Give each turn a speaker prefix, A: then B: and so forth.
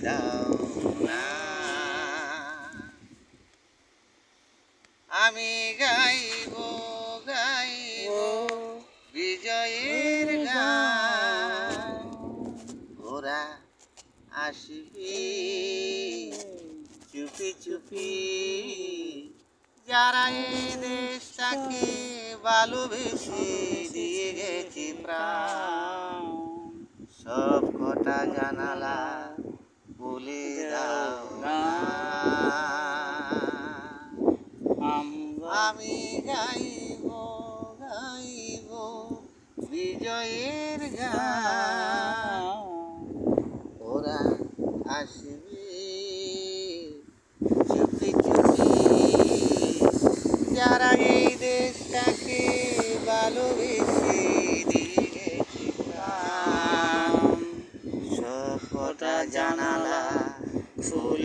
A: দাও না। আমি গাইব গাইব বিজয়ের গান, ওরা আসবে চুপি চুপি, যারা এই দেশটাকে ভালোবেসে দিয়ে গেছে প্রাণ। সব কটা জানালা বলে দাও না। আমি গাইব গাইব বিজয়ের গান, ওরা আসবে চুপি চুপি, যারা এই দেশটাকে ভালোবেসে দিয়ে গেছে প্রাণ। সব কটা জানালা খুলে